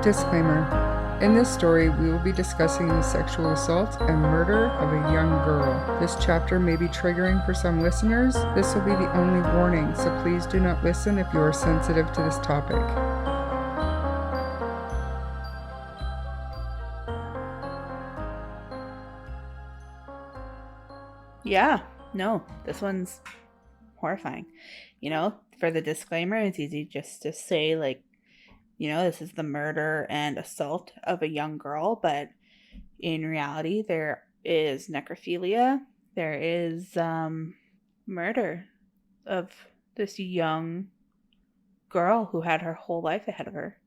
Disclaimer. In this story, we will be discussing the sexual assault and murder of a young girl. This chapter may be triggering for some listeners. This will be the only warning, so please do not listen if you are sensitive to this topic. Yeah, no, this one's horrifying. For the disclaimer, it's easy just to say, this is the murder and assault of a young girl, but in reality, there is necrophilia. There is murder of this young girl who had her whole life ahead of her.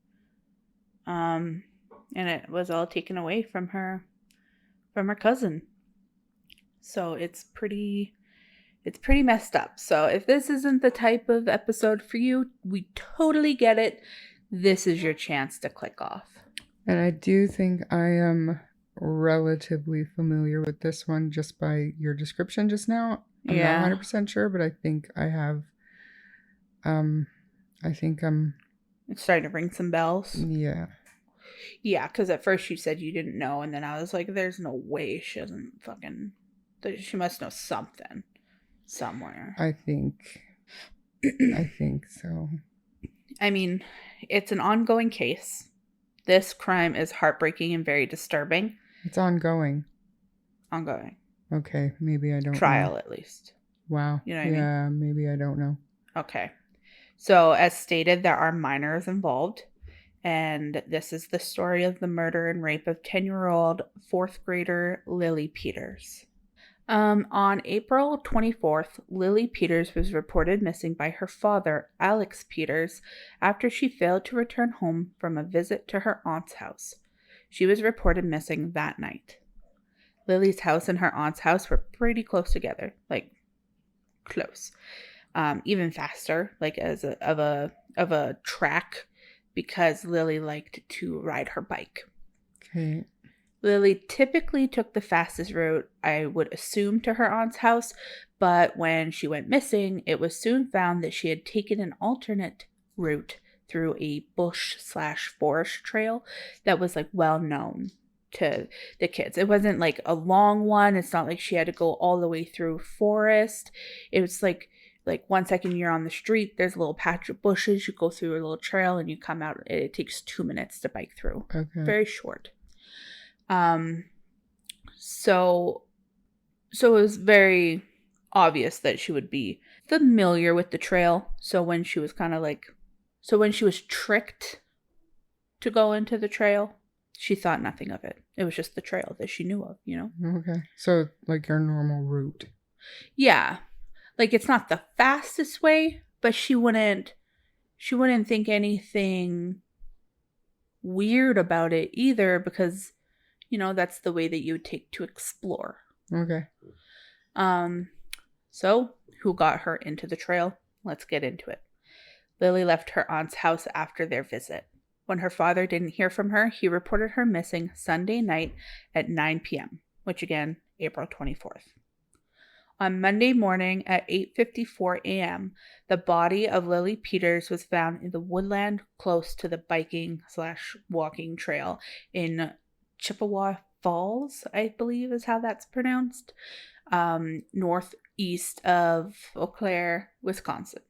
And it was all taken away from her cousin. So it's pretty messed up. So if this isn't the type of episode for you, we totally get it. This is your chance to click off. And I do think I am relatively familiar with this one just by your description just now. I'm not 100% sure, but I think I have. It's starting to ring some bells. Yeah. Yeah, because at first you said you didn't know, and then I was like, there's no way she doesn't fucking... She must know something. Somewhere. I think so. I mean, it's an ongoing case. This crime is heartbreaking and very disturbing. It's ongoing. Ongoing. Okay, maybe I don't Trial, know. at least. Wow. You know what I mean? Yeah, maybe I don't know. Okay. So, as stated, there are minors involved. And this is the story of the murder and rape of 10-year-old fourth grader Lily Peters. On April 24th, Lily Peters was reported missing by her father, Alex Peters, after she failed to return home from a visit to her aunt's house. She was reported missing that night. Lily's house and her aunt's house were pretty close together, close. Even faster, of a track, because Lily liked to ride her bike. Okay. Lily typically took the fastest route, I would assume, to her aunt's house, but when she went missing, it was soon found that she had taken an alternate route through a bush/forest trail that was well known to the kids. It wasn't a long one. It's not like she had to go all the way through forest. It was like 1 second you're on the street, there's a little patch of bushes, you go through a little trail and you come out. It takes 2 minutes to bike through. Okay. Very short. So it was very obvious that she would be familiar with the trail. So when she was when she was tricked to go into the trail, she thought nothing of it. It was just the trail that she knew of, Okay. So your normal route. Yeah. It's not the fastest way, but she wouldn't think anything weird about it either, because that's the way that you would take to explore. Okay. So who got her into the trail? Let's get into it. Lily left her aunt's house after their visit. When her father didn't hear from her, he reported her missing Sunday night at 9 p.m., which again, April 24th. On Monday morning at 8:54 a.m., the body of Lily Peters was found in the woodland close to the biking/walking trail in Chippewa Falls, I believe is how that's pronounced, northeast of Eau Claire, Wisconsin.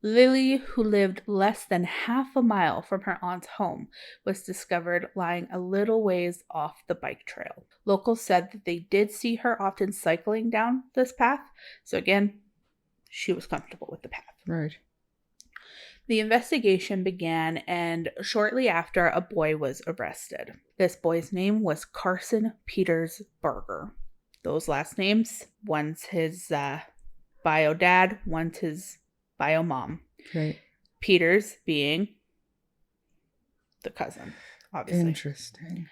Lily, who lived less than half a mile from her aunt's home, was discovered lying a little ways off the bike trail. Locals said that they did see her often cycling down this path, so again, she was comfortable with the path. Right. The investigation began, and shortly after, a boy was arrested. This boy's name was Carson Peters Berger. Those last names, one's his bio dad, one's his bio mom. Right. Peters being the cousin, obviously. Interesting.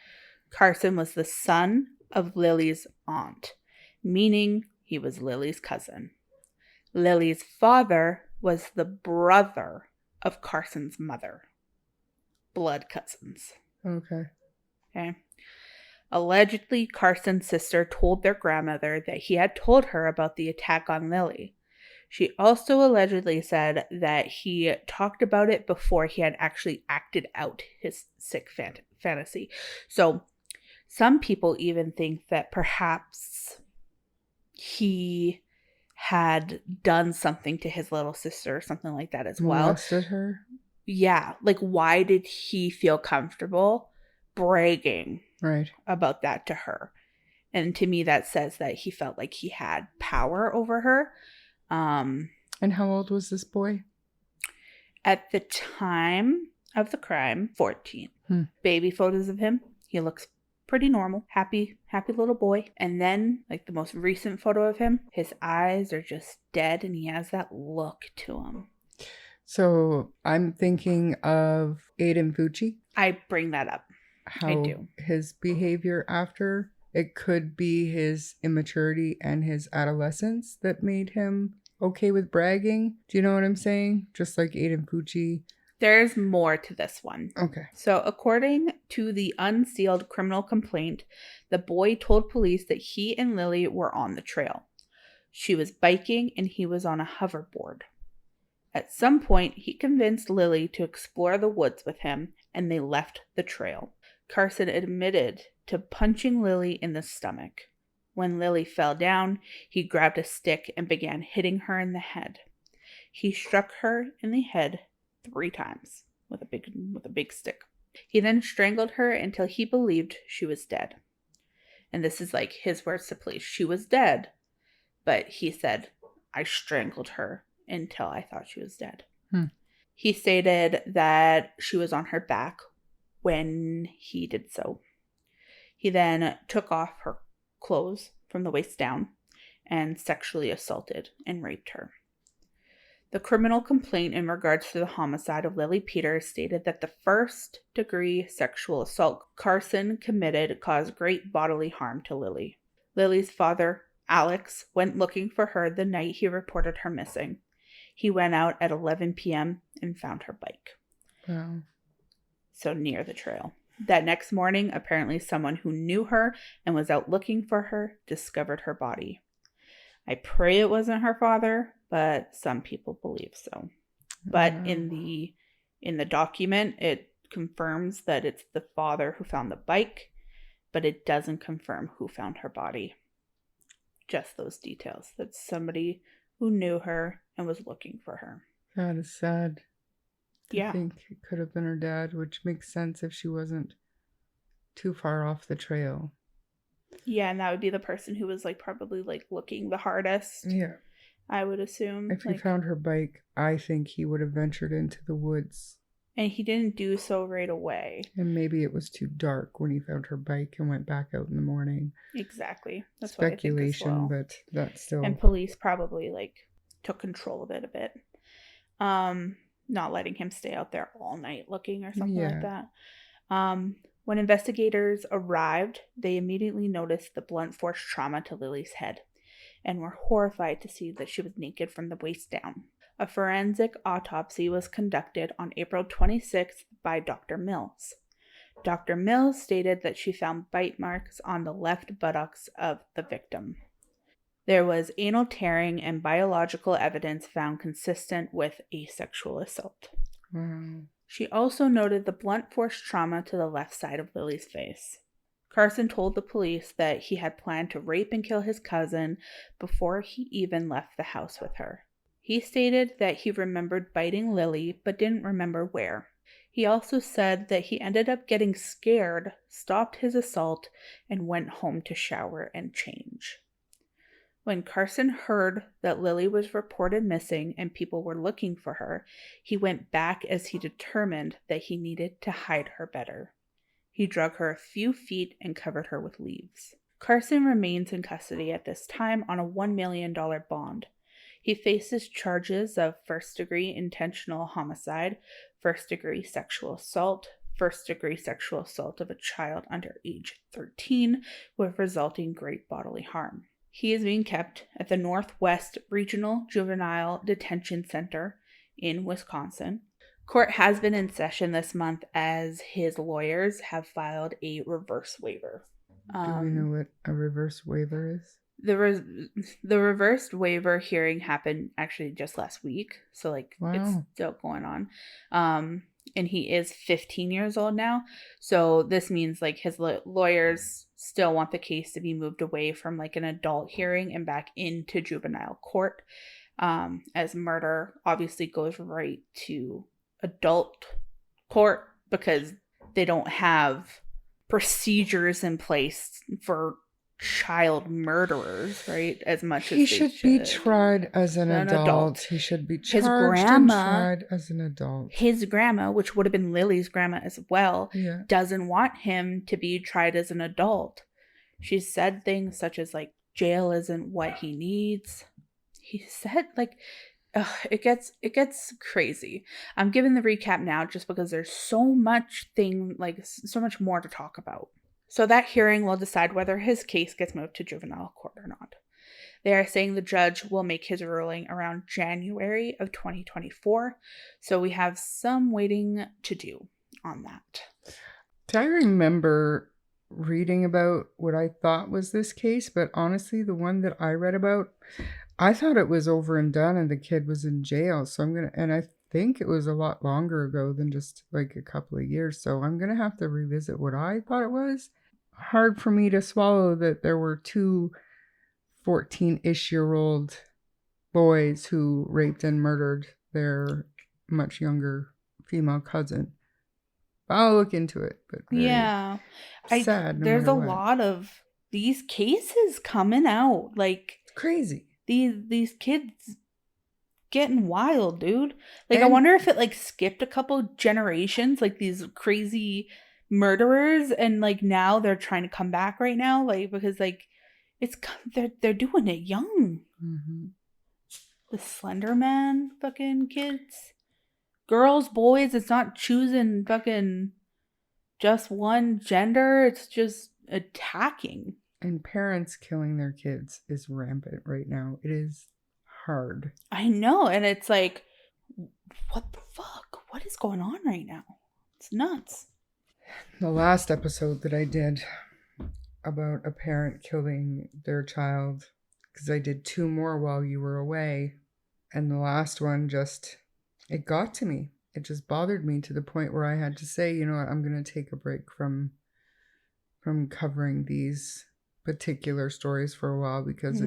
Carson was the son of Lily's aunt, meaning he was Lily's cousin. Lily's father was the brother of Carson's mother. Blood cousins. Okay. Allegedly, Carson's sister told their grandmother that he had told her about the attack on Lily. She also allegedly said that he talked about it before he had actually acted out his sick fantasy. So some people even think that perhaps he had done something to his little sister or something like that as well. Molested her? Yeah, like why did he feel comfortable bragging Right. about that to her? And to me that says that he felt like he had power over her. And how old was this boy? At the time of the crime, 14. Baby photos of him, he looks pretty normal, happy little boy. And then, like the most recent photo of him, his eyes are just dead and he has that look to him. So I'm thinking of Aiden Fucci. I bring that up. I do. His behavior after, it could be his immaturity and his adolescence that made him okay with bragging. Do you know what I'm saying? Just like Aiden Fucci. There's more to this one. Okay. So according to the unsealed criminal complaint, the boy told police that he and Lily were on the trail. She was biking and he was on a hoverboard. At some point, he convinced Lily to explore the woods with him, and they left the trail. Carson admitted to punching Lily in the stomach. When Lily fell down, he grabbed a stick and began hitting her in the head. He struck her in the head 3 times with a big stick. He then strangled her until he believed she was dead. And this is like his words to police. She was dead, but he said, I strangled her until I thought she was dead. He stated that she was on her back when he did so. He then took off her clothes from the waist down and sexually assaulted and raped her. The criminal complaint in regards to the homicide of Lily Peters stated that the first-degree sexual assault Carson committed caused great bodily harm to Lily. Lily's father, Alex, went looking for her the night he reported her missing. He went out at 11 p.m. and found her bike. Wow. So near the trail. That next morning, apparently someone who knew her and was out looking for her discovered her body. I pray it wasn't her father, but some people believe so. But in the document, it confirms that it's the father who found the bike, but it doesn't confirm who found her body. Just those details. That's somebody who knew her and was looking for her. That is sad. Yeah. I think it could have been her dad, which makes sense if she wasn't too far off the trail. Yeah, and that would be the person who was like probably like looking the hardest. Yeah. I would assume. If he found her bike, I think he would have ventured into the woods. And he didn't do so right away. And maybe it was too dark when he found her bike and went back out in the morning. Exactly. That's speculation, what I think as well. But that's still. And police probably like took control of it a bit. Not letting him stay out there all night looking or something like that. When investigators arrived, they immediately noticed the blunt force trauma to Lily's head and were horrified to see that she was naked from the waist down. A forensic autopsy was conducted on April 26th by Dr. Mills. Dr. Mills stated that she found bite marks on the left buttocks of the victim. There was anal tearing and biological evidence found consistent with a sexual assault. Wow. She also noted the blunt force trauma to the left side of Lily's face. Carson told the police that he had planned to rape and kill his cousin before he even left the house with her. He stated that he remembered biting Lily but didn't remember where. He also said that he ended up getting scared, stopped his assault, and went home to shower and change. When Carson heard that Lily was reported missing and people were looking for her, he went back as he determined that he needed to hide her better. He drug her a few feet and covered her with leaves. Carson remains in custody at this time on a $1 million bond. He faces charges of first-degree intentional homicide, first-degree sexual assault, first-degree sexual assault of a child under age 13 with resulting great bodily harm. He is being kept at the Northwest Regional Juvenile Detention Center in Wisconsin. Court has been in session this month as his lawyers have filed a reverse waiver. Do we know what a reverse waiver is? The reversed waiver hearing happened actually just last week, so like it's Wow. still going on. And he is 15 years old now, so this means like his lawyers still want the case to be moved away from like an adult hearing and back into juvenile court, as murder obviously goes right to adult court because they don't have procedures in place for child murderers, right? As much He as they should be should. tried as an adult. He should be charged and tried as an adult. His grandma, which would have been Lily's grandma as well, Yeah. doesn't want him to be tried as an adult. She said things such as like jail isn't what he needs. He said like it gets crazy. I'm giving the recap now just because there's so much more to talk about. So that hearing will decide whether his case gets moved to juvenile court or not. They are saying the judge will make his ruling around January of 2024. So we have some waiting to do on that. Do I remember reading about what I thought was this case? But honestly, the one that I read about, I thought it was over and done and the kid was in jail. So and I think it was a lot longer ago than just like a couple of years. So I'm going to have to revisit what I thought it was. Hard for me to swallow that there were two 14-ish-year-old boys who raped and murdered their much younger female cousin. I'll look into it, but yeah, sad. There's a lot of these cases coming out, like it's crazy. These kids getting wild, dude. Like, I wonder if it like skipped a couple generations, like these crazy murderers, and like now they're trying to come back right now, like because like they're doing it young. Mm-hmm. The Slender Man fucking kids, girls, boys. It's not choosing fucking just one gender. It's just attacking. And parents killing their kids is rampant right now. It is hard. I know, and it's like, what the fuck? What is going on right now? It's nuts. The last episode that I did about a parent killing their child, because I did 2 more while you were away, and the last one it got to me. It just bothered me to the point where I had to say, you know what, I'm going to take a break from covering these particular stories for a while because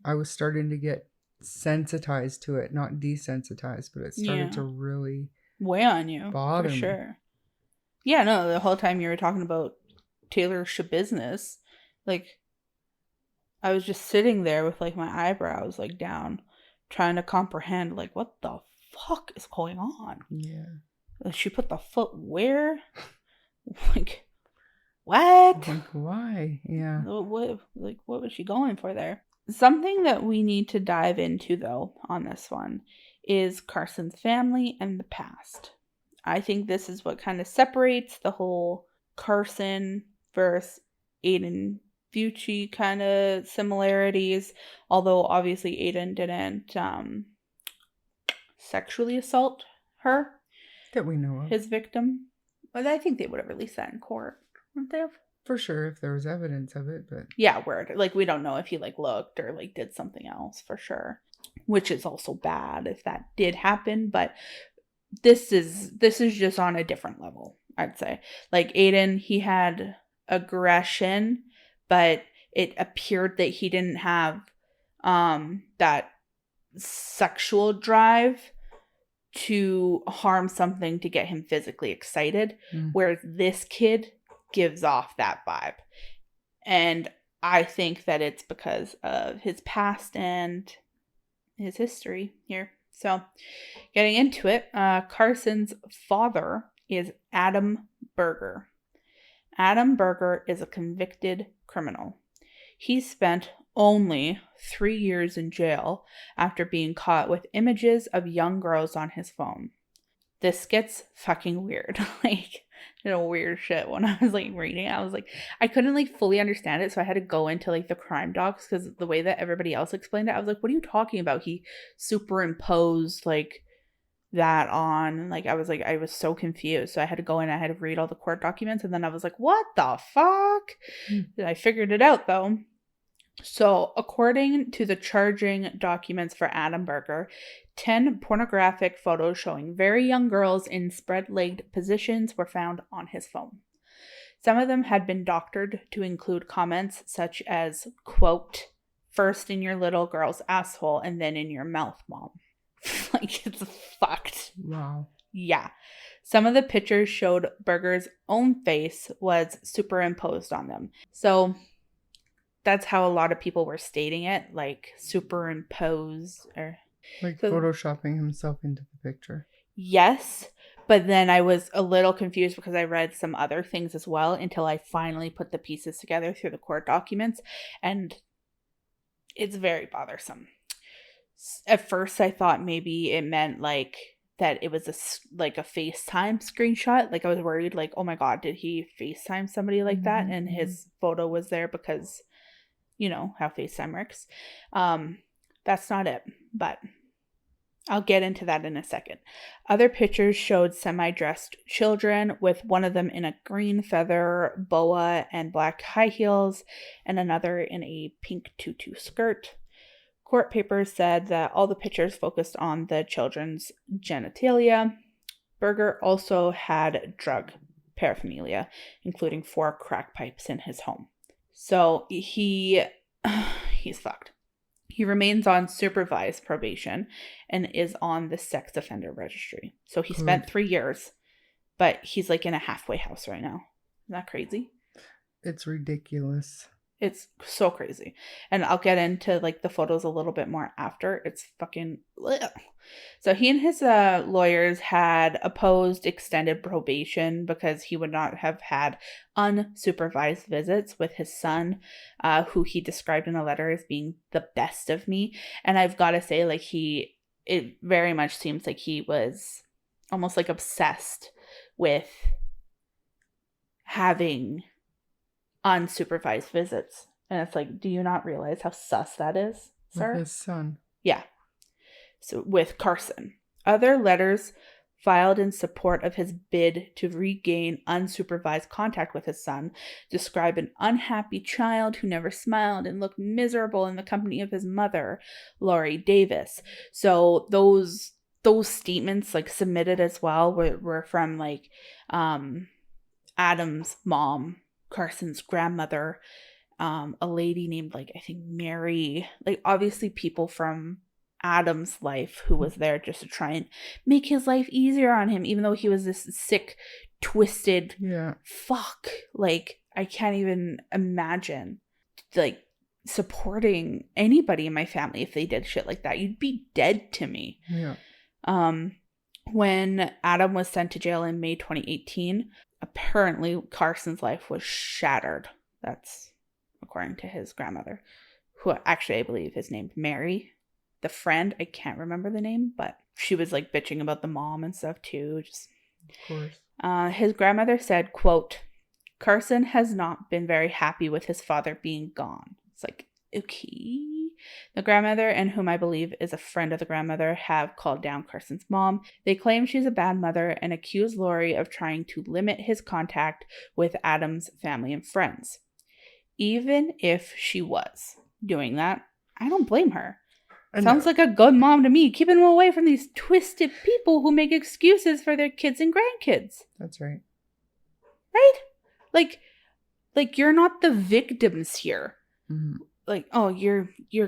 I was starting to get sensitized to it, not desensitized, but it started to really weigh on you. Bother for me. Sure. Yeah, no, the whole time you were talking about Taylor's business, like I was just sitting there with like my eyebrows like down, trying to comprehend like what the fuck is going on. Yeah. She put the foot where? Like what? Like why? Yeah. What was she going for there? Something that we need to dive into though on this one is Carson's family and the past. I think this is what kind of separates the whole Carson versus Aiden Bucci kind of similarities. Although obviously Aiden didn't sexually assault her. That we know of. His victim. But I think they would have released that in court, wouldn't they have? For sure, if there was evidence of it, but yeah, word. Like we don't know if he like looked or like did something else for sure, which is also bad if that did happen. But this is just on a different level, I'd say. Like Aiden, he had aggression, but it appeared that he didn't have that sexual drive to harm something to get him physically excited, whereas this kid gives off that vibe. And I think that it's because of his past and his history here. So getting into it, Carson's father is Adam Berger. Adam Berger is a convicted criminal. He spent only 3 years in jail after being caught with images of young girls on his phone. This gets fucking weird. Like, weird shit when I was like reading. I was like, I couldn't like fully understand it, so I had to go into like the crime docs because the way that everybody else explained it, I was like, what are you talking about? He superimposed like that on, like I was so confused. So I had to go in, I had to read all the court documents, and then I was like, what the fuck? I figured it out though. So, according to the charging documents for Adam Berger, 10 pornographic photos showing very young girls in spread-legged positions were found on his phone. Some of them had been doctored to include comments such as, quote, "First in your little girl's asshole and then in your mouth, mom." Like, it's fucked. Wow. Yeah. Some of the pictures showed Berger's own face was superimposed on them. So that's how a lot of people were stating it, like superimposed or Like so. photoshopping himself into the picture. Yes, but then I was a little confused because I read some other things as well until I finally put the pieces together through the court documents, and it's very bothersome. At first, I thought maybe it meant like that it was like a FaceTime screenshot. Like I was worried, like, oh my God, did he FaceTime somebody like that? And his photo was there because, you know, how FaceTime works. That's not it, but I'll get into that in a second. Other pictures showed semi-dressed children, with one of them in a green feather boa and black high heels, and another in a pink tutu skirt. Court papers said that all the pictures focused on the children's genitalia. Berger also had drug paraphernalia, including 4 crack pipes in his home. So he's fucked. He remains on supervised probation and is on the sex offender registry. So he spent 3 years, but he's like in a halfway house right now. Isn't that crazy? It's ridiculous. It's so crazy. And I'll get into like the photos a little bit more after. It's fucking ugh. So he and his lawyers had opposed extended probation because he would not have had unsupervised visits with his son, who he described in a letter as being the best of me. And I've got to say, like, it very much seems like he was almost like obsessed with having unsupervised visits. And it's like, do you not realize how sus that is, sir? With his son. Yeah. So with Carson. Other letters filed in support of his bid to regain unsupervised contact with his son describe an unhappy child who never smiled and looked miserable in the company of his mother, Lori Davis. So those statements, like, submitted as well were from like Adam's mom, Carson's grandmother, a lady named, like, I think Mary, like, obviously people from Adam's life who was there just to try and make his life easier on him, even though he was this sick, twisted fuck. Like, I can't even imagine, like, supporting anybody in my family if they did shit like that. You'd be dead to me. Yeah. When Adam was sent to jail in May 2018, apparently Carson's life was shattered. That's according to his grandmother, who actually I believe is named Mary. The friend, I can't remember the name, but she was like bitching about the mom and stuff too. Just, of course. His grandmother said, quote, "Carson has not been very happy with his father being gone." It's like, okay. The grandmother, and whom I believe is a friend of the grandmother, have called down Carson's mom. They claim she's a bad mother and accuse Lori of trying to limit his contact with Adam's family and friends. Even if she was doing that, I don't blame her. Sounds like a good mom to me, keeping them away from these twisted people who make excuses for their kids and grandkids. That's right. Right? Like you're not the victims here. Mm-hmm. Like, oh, you're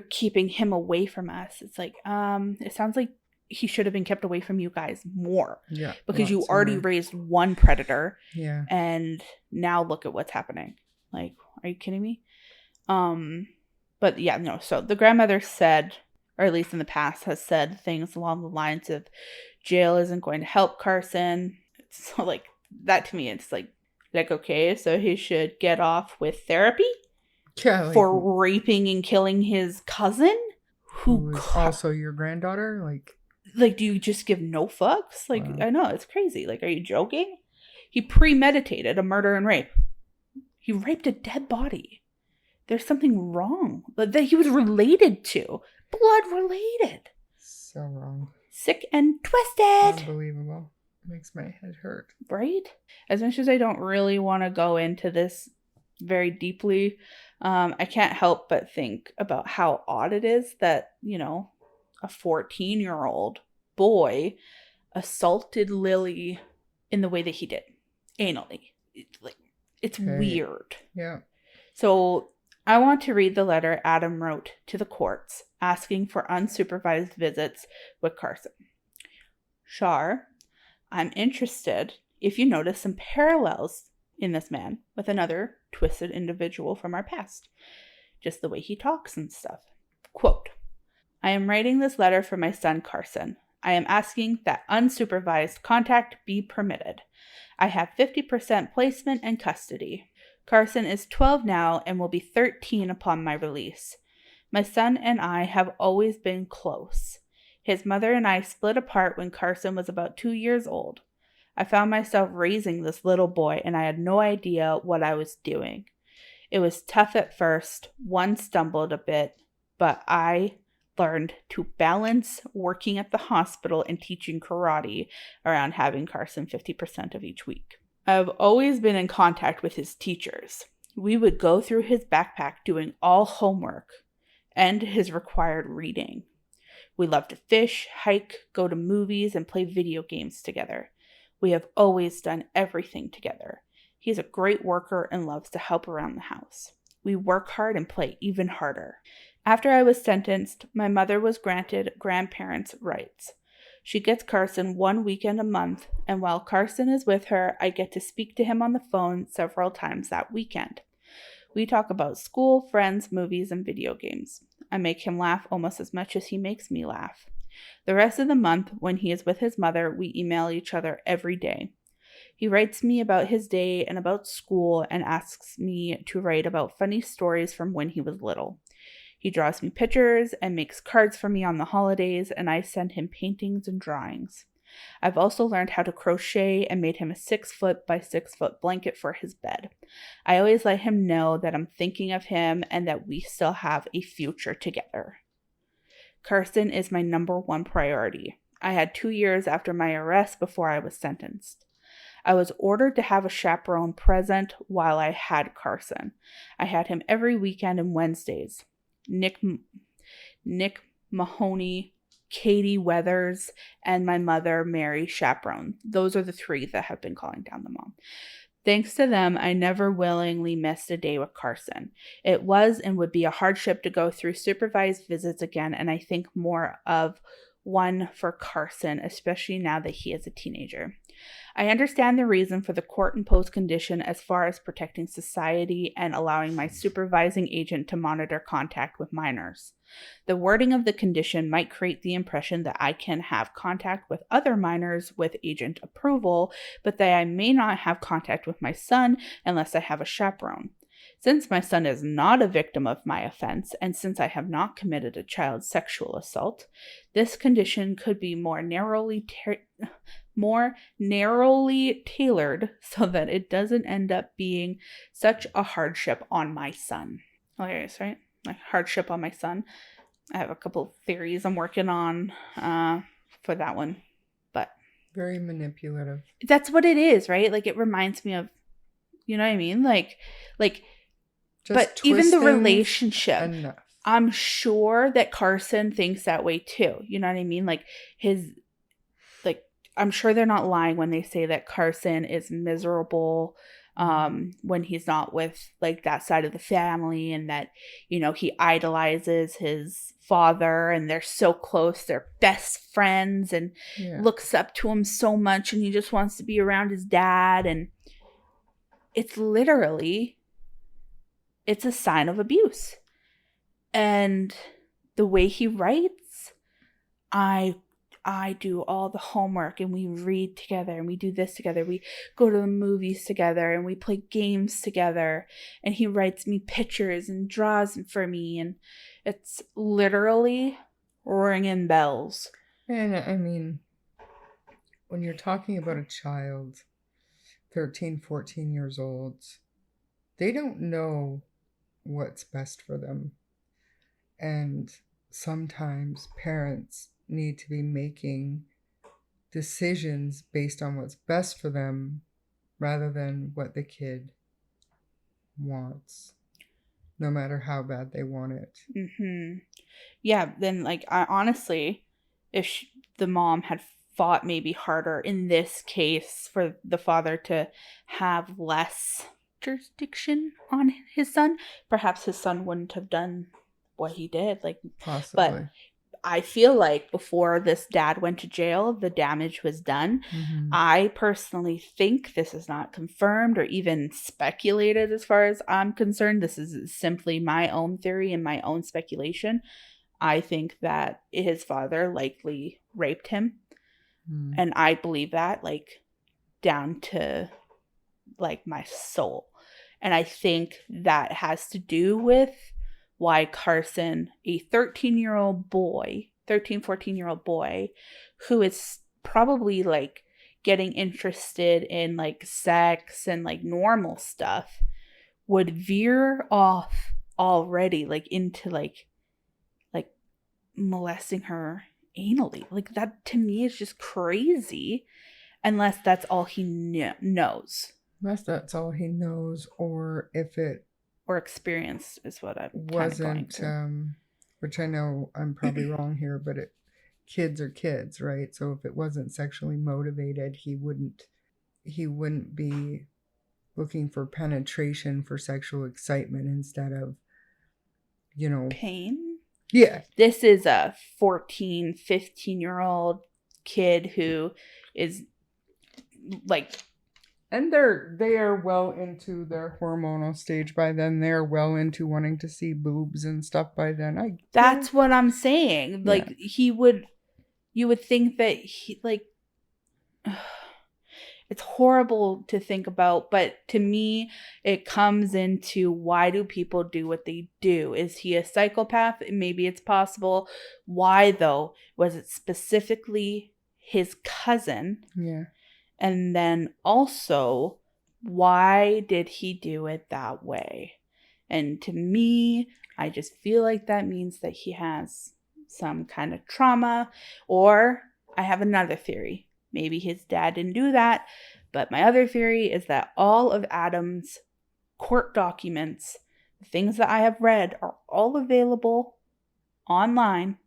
keeping him away from us. It's like, it sounds like he should have been kept away from you guys more. Yeah. Because you already raised one predator. Yeah. And now look at what's happening. Like, are you kidding me? But yeah, no. So the grandmother said, or at least in the past has said, things along the lines of jail isn't going to help Carson. So like that to me, it's like okay, so he should get off with therapy. Yeah, like, for raping and killing his cousin, who is also your granddaughter. Like, do you just give no fucks? Like, wow. I know, it's crazy. Like, are you joking? He premeditated a murder and rape. He raped a dead body. There's something wrong that he was related to. Blood related. So wrong. Sick and twisted. Unbelievable. Makes my head hurt. Right? As much as I don't really want to go into this very deeply. I can't help but think about how odd it is that, a 14-year-old boy assaulted Lily in the way that he did, anally. It's Okay. weird. Yeah. So I want to read the letter Adam wrote to the courts asking for unsupervised visits with Carson. Shar, I'm interested if you notice some parallels in this man with another twisted individual from our past. Just the way he talks and stuff. Quote, I am writing this letter for my son Carson. I am asking that unsupervised contact be permitted. I have 50% placement and custody. Carson is 12 now and will be 13 upon my release. My son and I have always been close. His mother and I split apart when Carson was about 2 years old. I found myself raising this little boy and I had no idea what I was doing. It was tough at first. One stumbled a bit, but I learned to balance working at the hospital and teaching karate around having Carson 50% of each week. I've always been in contact with his teachers. We would go through his backpack doing all homework and his required reading. We love to fish, hike, go to movies, and play video games together. We have always done everything together. He's a great worker and loves to help around the house. We work hard and play even harder. After I was sentenced, my mother was granted grandparents' rights. She gets Carson one weekend a month, and while Carson is with her, I get to speak to him on the phone several times that weekend. We talk about school, friends, movies, and video games. I make him laugh almost as much as he makes me laugh. The rest of the month, when he is with his mother, we email each other every day. He writes me about his day and about school and asks me to write about funny stories from when he was little. He draws me pictures and makes cards for me on the holidays, and I send him paintings and drawings. I've also learned how to crochet and made him a 6-foot by 6-foot blanket for his bed. I always let him know that I'm thinking of him and that we still have a future together. Carson is my number one priority. I had 2 years after my arrest before I was sentenced. I was ordered to have a chaperone present while I had Carson. I had him every weekend and Wednesdays. Nick Mahoney, Katie Weathers, and my mother, Mary Chaperone. Those are the 3 that have been calling down the mom. Thanks to them, I never willingly missed a day with Carson. It was and would be a hardship to go through supervised visits again, and I think more of one for Carson, especially now that he is a teenager. I understand the reason for the court-imposed condition as far as protecting society and allowing my supervising agent to monitor contact with minors. The wording of the condition might create the impression that I can have contact with other minors with agent approval, but that I may not have contact with my son unless I have a chaperone. Since my son is not a victim of my offense, and since I have not committed a child sexual assault, this condition could be more narrowly tailored so that it doesn't end up being such a hardship on my son. Okay, right? Like hardship on my son. I have a couple of theories I'm working on for that one, but Very manipulative. that's what it is, right? Like it reminds me of, you know what I mean? Like, Just but even the twist things relationship, enough. I'm sure that Carson thinks that way too. You know what I mean? Like I'm sure they're not lying when they say that Carson is miserable when he's not with like that side of the family, and that, he idolizes his father and they're so close, they're best friends, and looks up to him so much, and he just wants to be around his dad. And it's a sign of abuse. And the way he writes, I do all the homework and we read together and we do this together. We go to the movies together and we play games together, and he writes me pictures and draws for me, and it's literally ringing bells. And I mean, when you're talking about a child, 13, 14 years old, they don't know what's best for them. And sometimes parents need to be making decisions based on what's best for them rather than what the kid wants, no matter how bad they want it. Mm-hmm. Yeah, then, like, I honestly, if the mom had fought maybe harder in this case for the father to have less jurisdiction on his son, perhaps his son wouldn't have done what he did. Like, Possibly. but I feel like before this dad went to jail, the damage was done. Mm-hmm. I personally think, this is not confirmed or even speculated as far as I'm concerned. This is simply my own theory and my own speculation. I think that his father likely raped him. Mm. And I believe that, like, down to, like, my soul. And I think that has to do with why Carson, a 14-year-old boy, who is probably, like, getting interested in, like, sex and, like, normal stuff, would veer off already, like, into, like molesting her anally. Like, that to me is just crazy, unless that's all he knows. Unless that's all he knows, or if it or experience is what I'm wasn't, which I know I'm probably wrong here, but kids are kids, right? So if it wasn't sexually motivated, he wouldn't be looking for penetration for sexual excitement instead of, pain. Yeah. This is a 14, 15-year-old kid who is, like, and they are well into their hormonal stage by then. They're well into wanting to see boobs and stuff by then. That's what I'm saying. Yeah. Like, you would think that he, like, it's horrible to think about, but to me, it comes into, why do people do what they do? Is he a psychopath? Maybe it's possible. Why, though? Was it specifically his cousin? Yeah. And then also, why did he do it that way? And to me, I just feel like that means that he has some kind of trauma. Or I have another theory. Maybe his dad didn't do that. But my other theory is that all of Adam's court documents, the things that I have read, are all available online.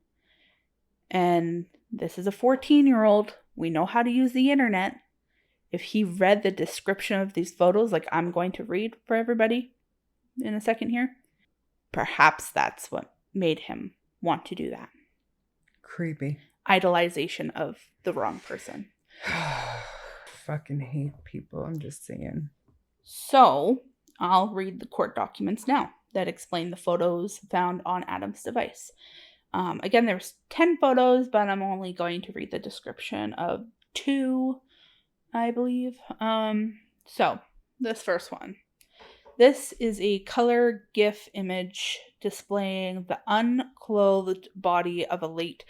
And this is a 14-year-old. We know how to use the internet. If he read the description of these photos, like I'm going to read for everybody in a second here, perhaps that's what made him want to do that. Creepy. Idolization of the wrong person. Fucking hate people, I'm just saying. So, I'll read the court documents now that explain the photos found on Adam's device. Again, there's 10 photos, but I'm only going to read the description of 2, I believe. So, this first one. This is a color GIF image displaying the unclothed body of a late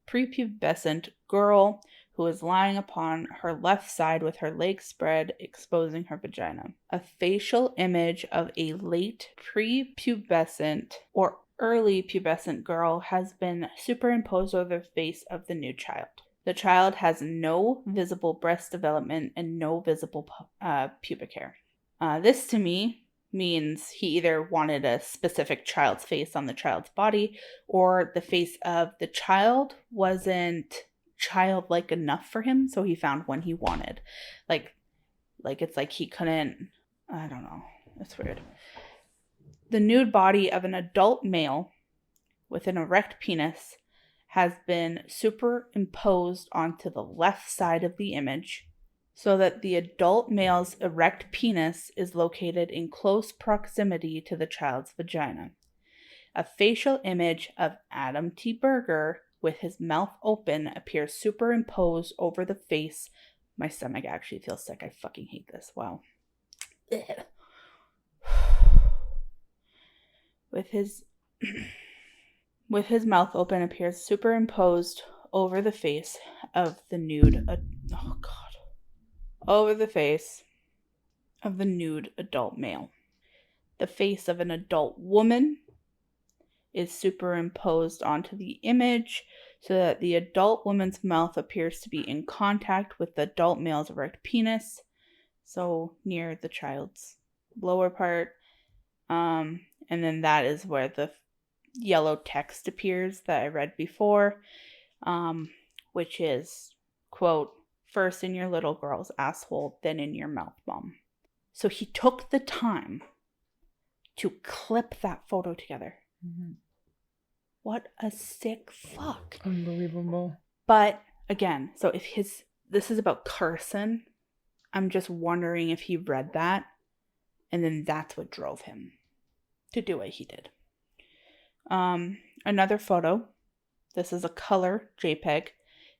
prepubescent girl who is lying upon her left side with her legs spread, exposing her vagina. A facial image of a late prepubescent or early pubescent girl has been superimposed over the face of the nude child. The child has no visible breast development and no visible pubic hair. This to me means he either wanted a specific child's face on the child's body, or the face of the child wasn't childlike enough for him, so he found one he wanted. Like it's like he couldn't, I don't know, it's weird. The nude body of an adult male with an erect penis has been superimposed onto the left side of the image, so that the adult male's erect penis is located in close proximity to the child's vagina. A facial image of Adam T. Berger with his mouth open appears superimposed over the face. My stomach actually feels sick. I fucking hate this. Wow. Ugh. With his mouth open appears superimposed over the face of the nude. Over the face of the nude adult male. The face of an adult woman is superimposed onto the image, so that the adult woman's mouth appears to be in contact with the adult male's erect penis, so near the child's lower part. And then that is where the yellow text appears that I read before, which is, quote, first in your little girl's asshole, then in your mouth, Mom. So he took the time to clip that photo together. Mm-hmm. What a sick fuck. Unbelievable. But again, so if this is about Carson, I'm just wondering if he read that and then that's what drove him to do what he did. Another photo. This is a color JPEG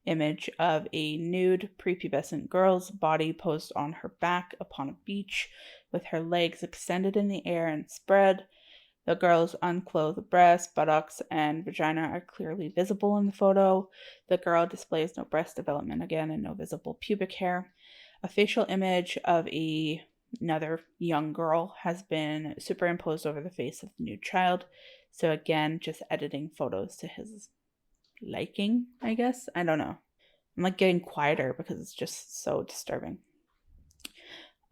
image of a nude prepubescent girl's body posed on her back upon a beach with her legs extended in the air and spread. The girl's unclothed breasts, buttocks, and vagina are clearly visible in the photo. The girl displays no breast development again and no visible pubic hair. A facial image of another young girl has been superimposed over the face of the nude child. So again, just editing photos to his liking, I guess. I don't know. I'm like getting quieter because it's just so disturbing.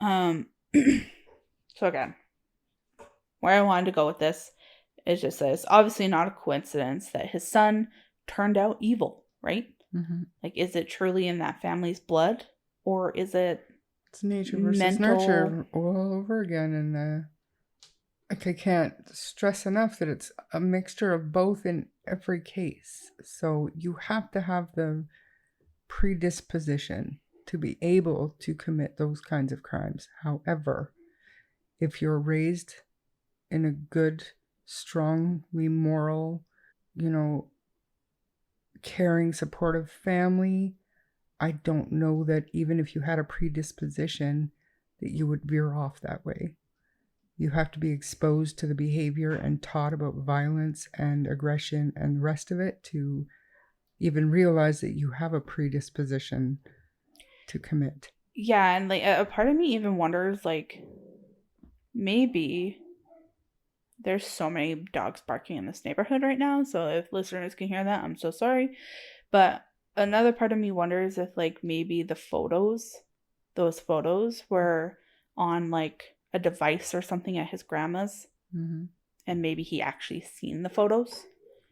So again, where I wanted to go with this is just that it's obviously not a coincidence that his son turned out evil, right? Mm-hmm. Like, is it truly in that family's blood, or is it It's nature versus nurture all over again, and like I can't stress enough that it's a mixture of both in every case. So you have to have the predisposition to be able to commit those kinds of crimes. However, if you're raised in a good, strongly moral, caring, supportive family, I don't know that even if you had a predisposition that you would veer off that way. You have to be exposed to the behavior and taught about violence and aggression and the rest of it to even realize that you have a predisposition to commit. Yeah, and like a part of me even wonders, like, maybe there's so many dogs barking in this neighborhood right now, so if listeners can hear that, I'm so sorry. But another part of me wonders if, like, maybe those photos were on, like, a device or something at his grandma's, Mm-hmm. and maybe he actually seen the photos.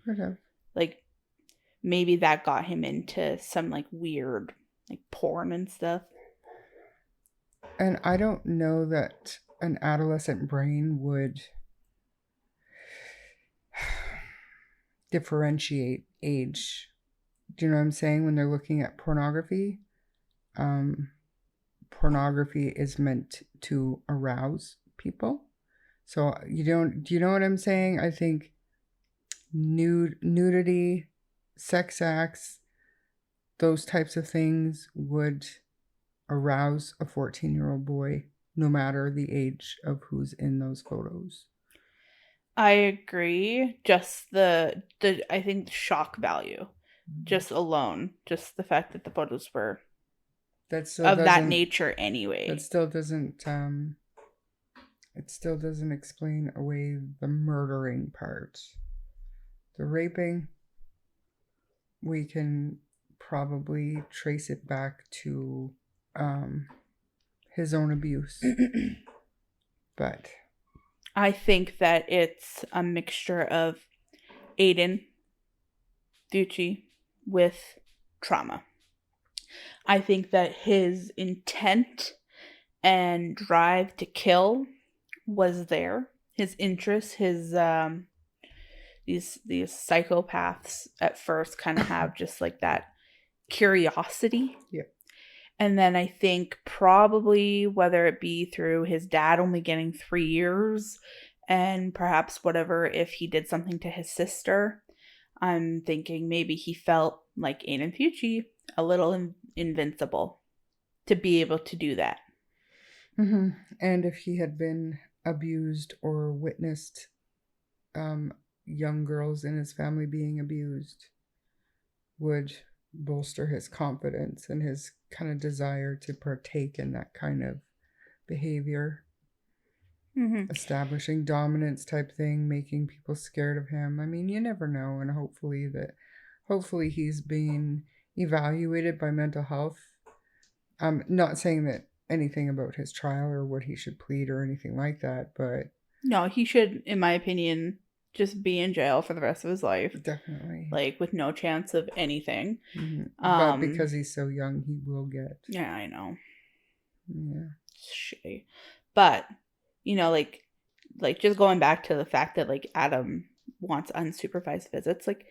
Could have. Like, maybe that got him into some, like, weird, like, porn and stuff. And I don't know that an adolescent brain would differentiate age. Do you know what I'm saying? When they're looking at pornography, pornography is meant to arouse people. So do you know what I'm saying? I think nudity, sex acts, those types of things would arouse a 14-year-old boy, no matter the age of who's in those photos. I agree. Just the I think the shock value, just alone, just the fact that the photos were of that nature anyway. That still doesn't it still doesn't explain away the murdering part. The raping, we can probably trace it back to his own abuse. But I think that it's a mixture of Aiden Fucci with trauma. I think that his intent and drive to kill was there. His interest, his these psychopaths at first kind of have just like that curiosity. Yeah. And then I think probably whether it be through his dad only getting 3 years and perhaps whatever if he did something to his sister, I'm thinking maybe he felt like Aiden Fucci a little invincible to be able to do that. Mm-hmm. And if he had been abused or witnessed young girls in his family being abused, would bolster his confidence and his kind of desire to partake in that kind of behavior. Mm-hmm. Establishing dominance type thing, making people scared of him. I mean, you never know, and hopefully he's being evaluated by mental health. I'm not saying that anything about his trial or what he should plead or anything like that, but No, he should, in my opinion, just be in jail for the rest of his life. Definitely. Like, with no chance of anything. But because he's so young, he will get. Yeah, I know. Yeah. It's shitty. But, you know, like just going back to the fact that, like, Adam wants unsupervised visits, like,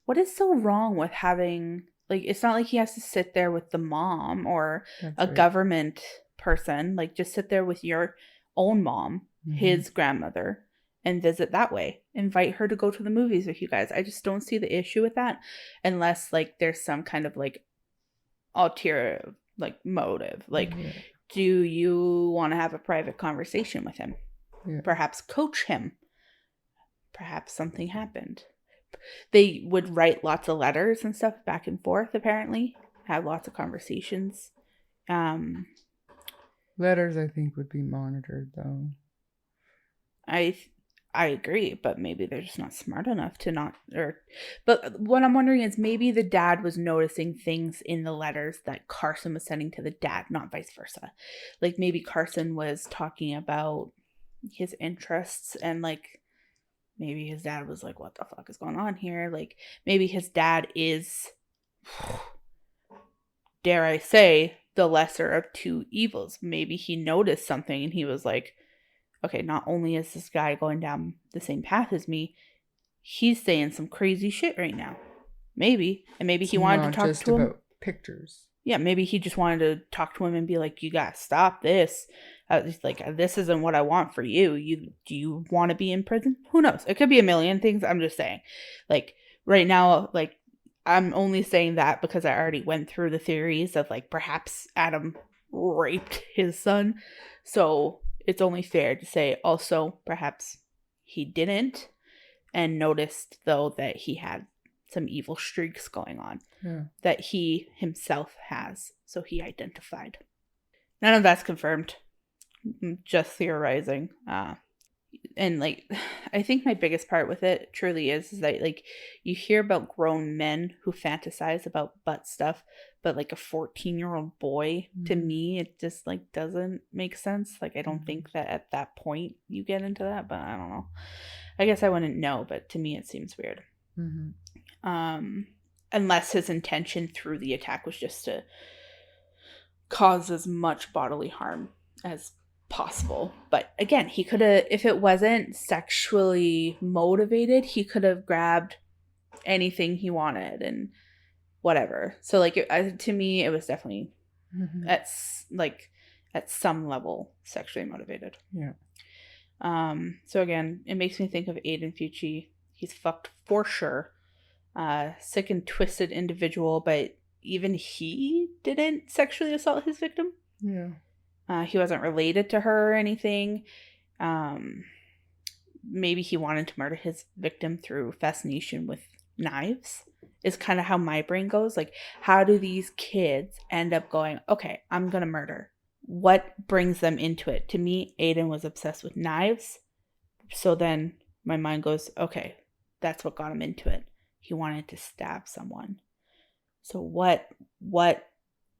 what is so wrong with having, like, it's not like he has to sit there with the mom or a government person. Like, just sit there with your own mom, his grandmother, and visit that way. Invite her to go to the movies with you guys. I just don't see the issue with that unless, like, there's some kind of, like, ulterior, like, motive. Like, do you want to have a private conversation with him? Yeah. Perhaps coach him. Perhaps something happened. They would write lots of letters and stuff back and forth, apparently. Have lots of conversations. Letters, I think, would be monitored, though. I agree, but maybe they're just not smart enough to not, but what I'm wondering is maybe the dad was noticing things in the letters that Carson was sending to the dad, not vice versa. Like, maybe Carson was talking about his interests, and, like, maybe his dad was like, what the fuck is going on here? Like, maybe his dad is, dare I say, the lesser of two evils. Maybe he noticed something and he was like, okay, not only is this guy going down the same path as me, he's saying some crazy shit right now. Maybe. And maybe he wanted to talk to him about pictures. Yeah, maybe he just wanted to talk to him and be like, you gotta stop this. Like, this isn't what I want for you. Do you want to be in prison? Who knows? It could be a million things. I'm just saying. Like, right now, like, I'm only saying that because I already went through the theories of, like, perhaps Adam raped his son. So it's only fair to say also perhaps he didn't, and noticed, though, that he had some evil streaks going on that he himself has. So he identified. None of that's confirmed. Just theorizing. And, like, I think my biggest part with it truly is that, like, you hear about grown men who fantasize about butt stuff, but, like, a 14-year-old boy, to me, it just, like, doesn't make sense. Like, I don't think that at that point you get into that, but I don't know. I guess I wouldn't know, but to me it seems weird. Unless his intention through the attack was just to cause as much bodily harm as possible. But again, he could have, if it wasn't sexually motivated, he could have grabbed anything he wanted and whatever. So, like, to me, it was definitely at some level sexually motivated. Yeah. So again, it makes me think of Aiden Fucci. He's fucked for sure. Sick and twisted individual, but even he didn't sexually assault his victim. Yeah. He wasn't related to her or anything. Maybe he wanted to murder his victim through fascination with knives, is kind of how my brain goes. Like, how do these kids end up going, okay, I'm going to murder? What brings them into it? To me, Aiden was obsessed with knives. So then my mind goes, okay, that's what got him into it. He wanted to stab someone. So what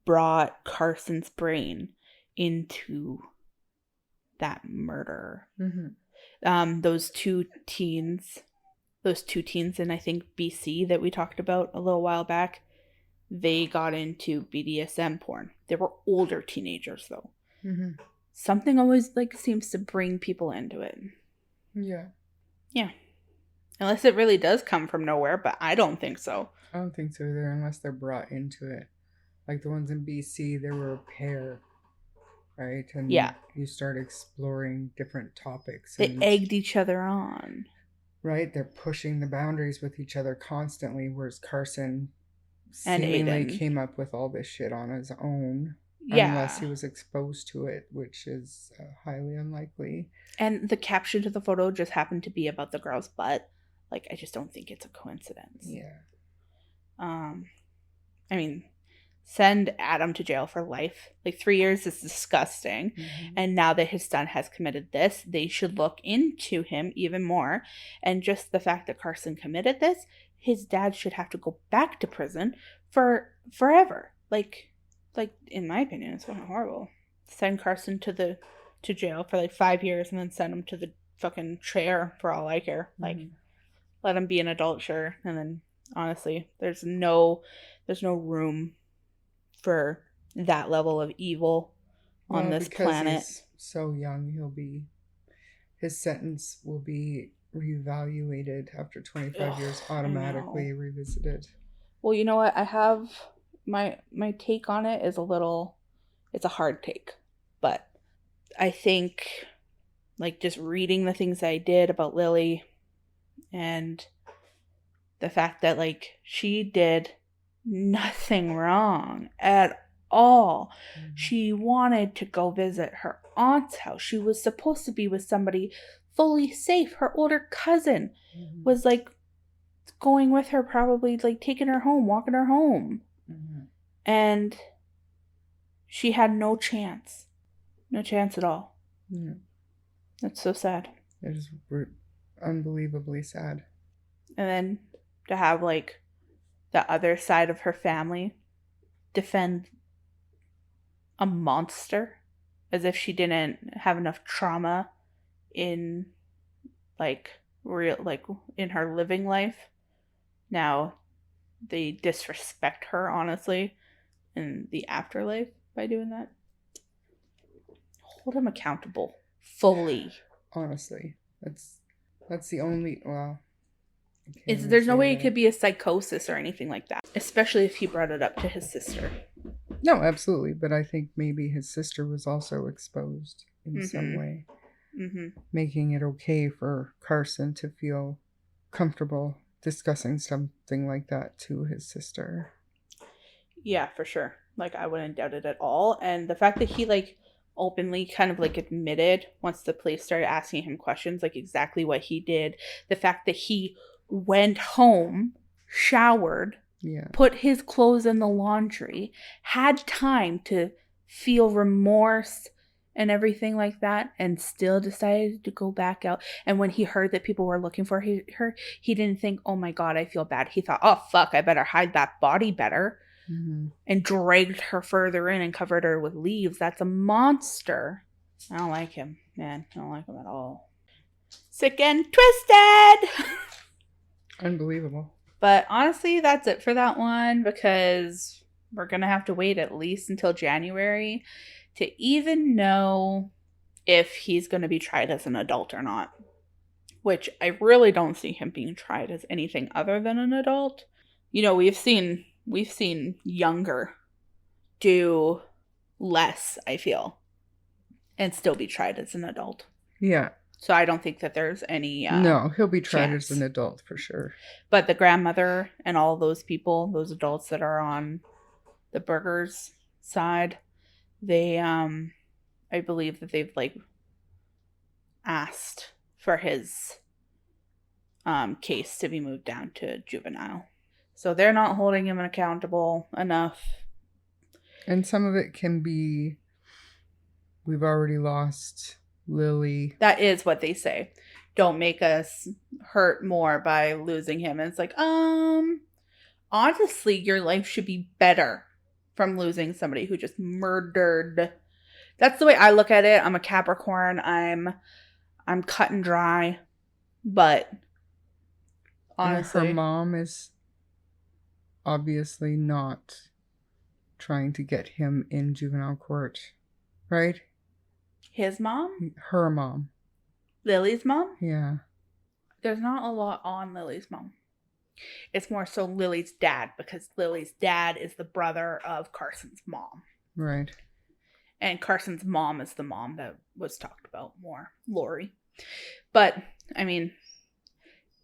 brought Carson's brain into that murder? Those two teens in, I think, BC that we talked about a little while back, they got into BDSM porn. They were older teenagers, though. Something always, like, seems to bring people into it. Yeah. Unless it really does come from nowhere, but I don't think so. I don't think so either, unless they're brought into it. Like the ones in BC, they were a pair, right? And you start exploring different topics. They egged each other on. Right? They're pushing the boundaries with each other constantly, whereas Carson seemingly came up with all this shit on his own. Unless he was exposed to it, which is highly unlikely. And the caption to the photo just happened to be about the girl's butt. Like, I just don't think it's a coincidence. Yeah. I mean, send Adam to jail for life. Like, 3 years is disgusting. And now that his son has committed this, they should look into him even more. And just the fact that Carson committed this, his dad should have to go back to prison for forever. Like, in my opinion, it's fucking horrible. Send Carson to jail for like 5 years and then send him to the fucking chair for all I care. Like, let him be an adult, sure. And then, honestly, there's no room for that level of evil on this because planet. he's so young, his sentence will be reevaluated after 25 years, automatically revisited. Well, you know what? I have my take on it is it's a hard take, but I think, like, just reading the things I did about Lily and the fact that, like, she did nothing wrong at all. Mm-hmm. She wanted to go visit her aunt's house. She was supposed to be with somebody fully safe. Her older cousin was, like, going with her, probably, like, taking her home, walking her home. And she had no chance. No chance at all. Yeah. That's so sad. It is unbelievably sad. And then to have, like, the other side of her family defend a monster as if she didn't have enough trauma in, like, in her living life. Now they disrespect her, honestly, in the afterlife by doing that. Hold him accountable fully. Honestly, that's the only, well, there's no way it could be a psychosis or anything like that, especially if he brought it up to his sister. No, absolutely, but I think maybe his sister was also exposed in some way, making it okay for Carson to feel comfortable discussing something like that to his sister. Yeah, for sure. Like, I wouldn't doubt it at all. And the fact that he, like, openly kind of, like, admitted once the police started asking him questions, like, exactly what he did, the fact that he went home, showered, put his clothes in the laundry, had time to feel remorse and everything like that, and still decided to go back out. And when he heard that people were looking for her, he didn't think, oh my God, I feel bad. He thought, oh fuck, I better hide that body better. And dragged her further in and covered her with leaves. That's a monster. I don't like him, man. I don't like him at all. Sick and twisted. Unbelievable. But honestly, that's it for that one, because we're going to have to wait at least until January to even know if he's going to be tried as an adult or not. Which I really don't see him being tried as anything other than an adult. You know, we've seen younger do less, I feel, and still be tried as an adult. Yeah. So I don't think that there's any no, he'll be tried as an adult for sure. But the grandmother and all those people, those adults that are on the Burgers side, they I believe that they've, like, asked for his case to be moved down to juvenile. So they're not holding him accountable enough. And some of it can be, we've already lost Lily. That is what they say. Don't make us hurt more by losing him. And it's like, honestly, your life should be better from losing somebody who just murdered. That's the way I look at it. I'm a Capricorn. I'm cut and dry. But honestly, her mom is obviously not trying to get him in juvenile court, right? His mom? Her mom. Lily's mom? Yeah. There's not a lot on Lily's mom. It's more so Lily's dad, because Lily's dad is the brother of Carson's mom. Right. And Carson's mom is the mom that was talked about more, Lori. But, I mean,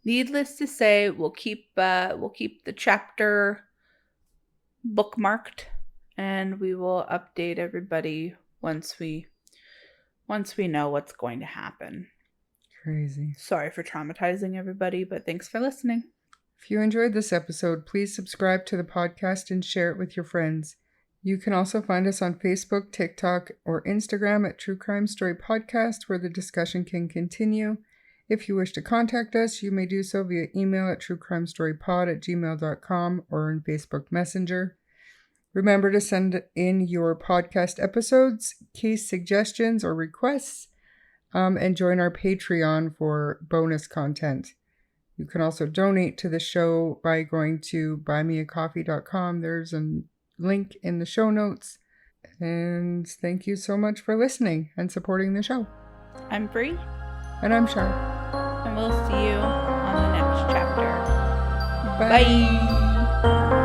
needless to say, we'll keep the chapter bookmarked, and we will update everybody once we know what's going to happen. Crazy. Sorry for traumatizing everybody, but thanks for listening. If you enjoyed this episode, please subscribe to the podcast and share it with your friends. You can also find us on Facebook, TikTok, or Instagram at True Crime Story Podcast, where the discussion can continue. If you wish to contact us, you may do so via email at truecrimestorypod@gmail.com or in Facebook Messenger. Remember to send in your podcast episodes, case suggestions, or requests and join our Patreon for bonus content. You can also donate to the show by going to buymeacoffee.com. There's a link in the show notes. And thank you so much for listening and supporting the show. I'm Bree. And I'm Char. And we'll see you on the next chapter. Bye. Bye.